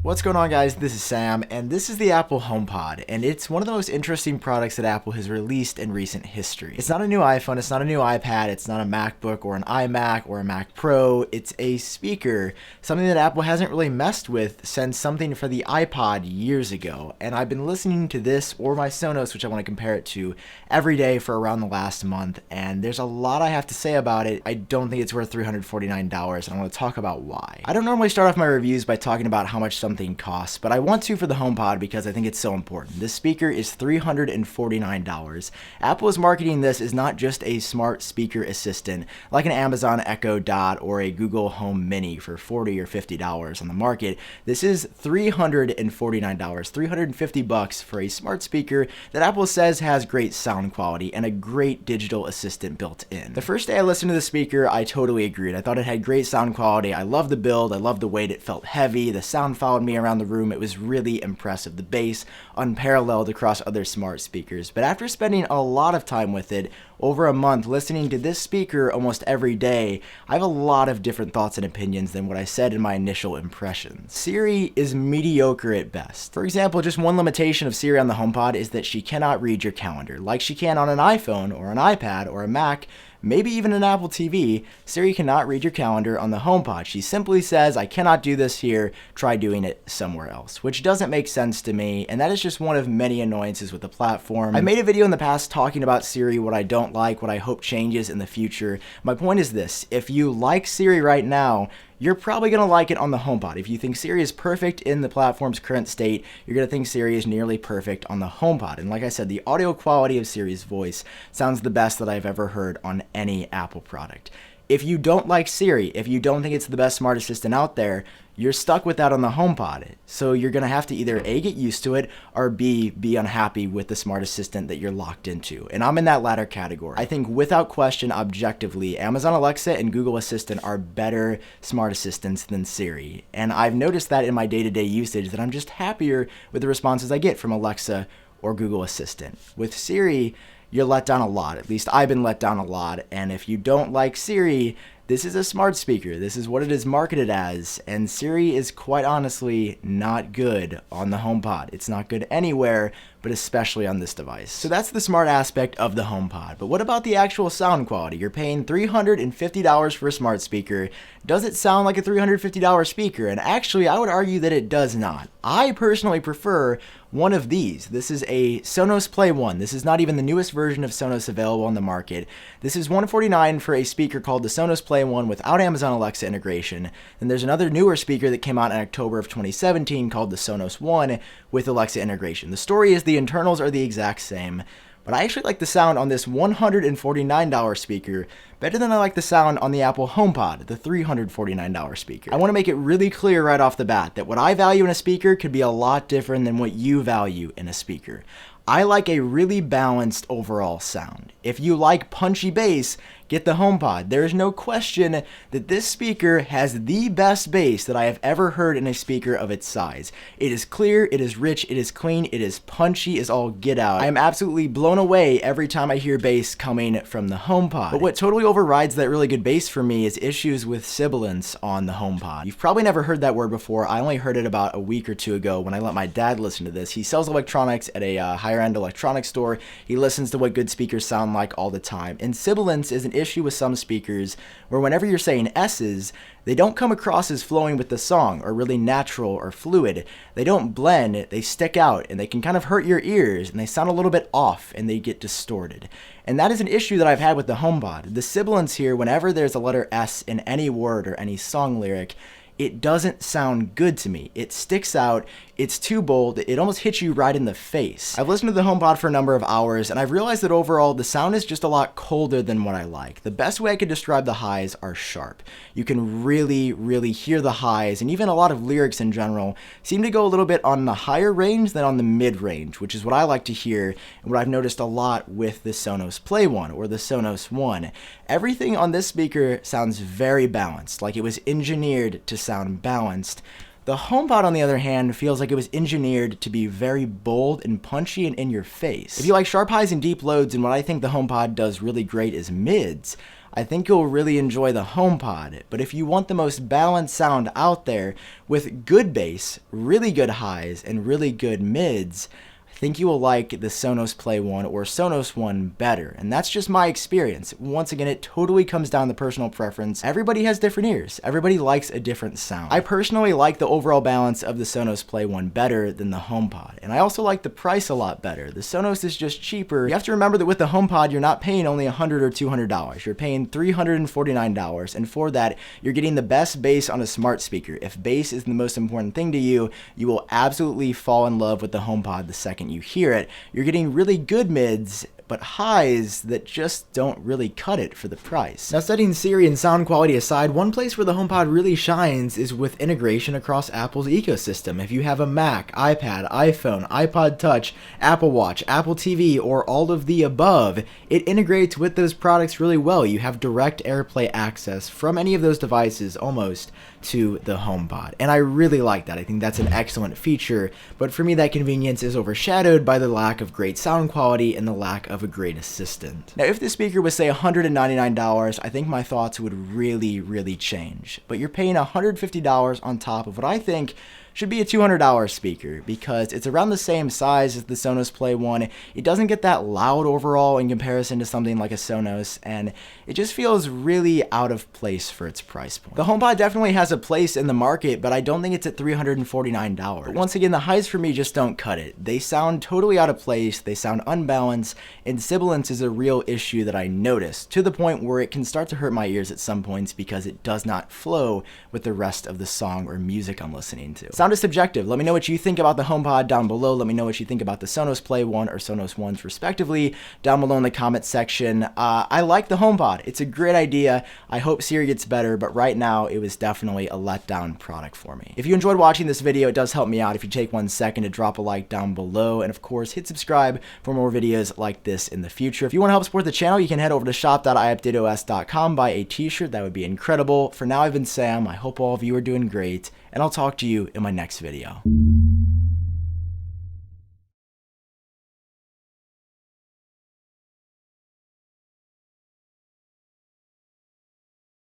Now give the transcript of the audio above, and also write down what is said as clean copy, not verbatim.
What's going on, guys? This is Sam, and this is the Apple HomePod, and it's one of the most interesting products that Apple has released in recent history. It's not a new iPhone, it's not a new iPad, it's not a MacBook or an iMac or a Mac Pro. It's a speaker, something that Apple hasn't really messed with since something for the iPod years ago, and I've been listening to this or my Sonos, which I want to compare it to, every day for around the last month, and there's a lot I have to say about it. I don't think it's worth $349, and I want to talk about why. I don't normally start off my reviews by talking about how much something costs, but I want to for the HomePod because I think it's so important. This speaker is $349. Apple is marketing this as not just a smart speaker assistant like an Amazon Echo Dot or a Google Home Mini for $40 or $50 on the market. This is $349, $350 for a smart speaker that Apple says has great sound quality and a great digital assistant built in. The first day I listened to the speaker, I totally agreed. I thought it had great sound quality. I loved the build. I loved the weight. It felt heavy. The sound followed me around the room. It was really impressive. The bass, unparalleled across other smart speakers. But after spending a lot of time with it, over a month, listening to this speaker almost every day, I have a lot of different thoughts and opinions than what I said in my initial impressions. Siri is mediocre at best. For example, just one limitation of Siri on the HomePod is that she cannot read your calendar. Like she can on an iPhone or an iPad or a Mac, maybe even an Apple TV, Siri cannot read your calendar on the HomePod. She simply says, I cannot do this here, try doing it somewhere else, which doesn't make sense to me, and that is just one of many annoyances with the platform. I made a video in the past talking about Siri, what I don't like, what I hope changes in the future. My point is this: if you like Siri right now, you're probably going to like it on the HomePod. If you think Siri is perfect in the platform's current state, you're going to think Siri is nearly perfect on the HomePod. And like I said, the audio quality of Siri's voice sounds the best that I've ever heard on any Apple product. If you don't like Siri, if you don't think it's the best smart assistant out there, you're stuck with that on the HomePod. So you're going to have to either A, get used to it, or B, be unhappy with the smart assistant that you're locked into. And I'm in that latter category. I think without question, objectively, Amazon Alexa and Google Assistant are better smart assistants than Siri. And I've noticed that in my day-to-day usage that I'm just happier with the responses I get from Alexa or Google Assistant. With Siri, you're let down a lot. At least I've been let down a lot. And if you don't like Siri, this is a smart speaker. This is what it is marketed as, and Siri is quite honestly not good on the HomePod. It's not good anywhere, but especially on this device. So that's the smart aspect of the HomePod. But what about the actual sound quality? You're paying $350 for a smart speaker. Does it sound like a $350 speaker? And actually, I would argue that it does not. I personally prefer one of these. This is a Sonos Play 1. This is not even the newest version of Sonos available on the market. This is $149 for a speaker called the Sonos Play 1 without Amazon Alexa integration. Then there's another newer speaker that came out in October of 2017 called the Sonos 1 with Alexa integration. The story is the internals are the exact same, but I actually like the sound on this $149 speaker better than I like the sound on the Apple HomePod, the $349 speaker. I want to make it really clear right off the bat that what I value in a speaker could be a lot different than what you value in a speaker. I like a really balanced overall sound. If you like punchy bass, get the HomePod. There is no question that this speaker has the best bass that I have ever heard in a speaker of its size. It is clear, it is rich, it is clean, it is punchy as all get out. I am absolutely blown away every time I hear bass coming from the HomePod. But what totally overrides that really good bass for me is issues with sibilance on the HomePod. You've probably never heard that word before. I only heard it about a week or two ago when I let my dad listen to this. He sells electronics at a higher-end electronics store. He listens to what good speakers sound like all the time. And sibilance is an issue with some speakers where whenever you're saying S's, they don't come across as flowing with the song or really natural or fluid. They don't blend, they stick out, and they can kind of hurt your ears, and they sound a little bit off, and they get distorted. And that is an issue that I've had with the HomePod. The sibilance here, whenever there's a letter S in any word or any song lyric, it doesn't sound good to me. It sticks out, it's too bold, it almost hits you right in the face. I've listened to the HomePod for a number of hours, and I've realized that overall the sound is just a lot colder than what I like. The best way I could describe the highs are sharp. You can really, really hear the highs, and even a lot of lyrics in general seem to go a little bit on the higher range than on the mid-range, which is what I like to hear, and what I've noticed a lot with the Sonos Play 1 or the Sonos 1. Everything on this speaker sounds very balanced, like it was engineered to sound balanced. The HomePod, on the other hand, feels like it was engineered to be very bold and punchy and in your face. If you like sharp highs and deep loads, and what I think the HomePod does really great is mids, I think you'll really enjoy the HomePod. But if you want the most balanced sound out there with good bass, really good highs, and really good mids, I think you will like the Sonos Play 1 or Sonos One better, and that's just my experience. Once again, it totally comes down to personal preference. Everybody has different ears. Everybody likes a different sound. I personally like the overall balance of the Sonos Play 1 better than the HomePod, and I also like the price a lot better. The Sonos is just cheaper. You have to remember that with the HomePod, you're not paying only $100 or $200. You're paying $349, and for that, you're getting the best bass on a smart speaker. If bass is the most important thing to you, you will absolutely fall in love with the HomePod the second you hear it. You're getting really good mids, but highs that just don't really cut it for the price. Now, setting Siri and sound quality aside, one place where the HomePod really shines is with integration across Apple's ecosystem. If you have a Mac, iPad, iPhone, iPod Touch, Apple Watch, Apple TV, or all of the above, it integrates with those products really well. You have direct AirPlay access from any of those devices almost to the HomePod, and I really like that. I think that's an excellent feature, but for me that convenience is overshadowed by the lack of great sound quality and the lack of a great assistant. Now, if the speaker was say $199, I think my thoughts would really change, but you're paying $150 on top of what I think should be a $200 speaker because it's around the same size as the Sonos Play 1. It doesn't get that loud overall in comparison to something like a Sonos, and it just feels really out of place for its price point. The HomePod definitely has a place in the market, but I don't think it's at $349. But once again, the highs for me just don't cut it. They sound totally out of place, they sound unbalanced, and sibilance is a real issue that I notice, to the point where it can start to hurt my ears at some points because it does not flow with the rest of the song or music I'm listening to. Sound is subjective. Let me know what you think about the HomePod down below. Let me know what you think about the Sonos Play 1 or Sonos Ones respectively down below in the comment section. I like the HomePod. It's a great idea. I hope Siri gets better, but right now it was definitely a letdown product for me. If you enjoyed watching this video, it does help me out if you take 1 second to drop a like down below, and of course hit subscribe for more videos like this in the future. If you want to help support the channel, you can head over to shop.iupdateos.com, buy a t-shirt. That would be incredible. For now, I've been Sam. I hope all of you are doing great, and I'll talk to you in my next video.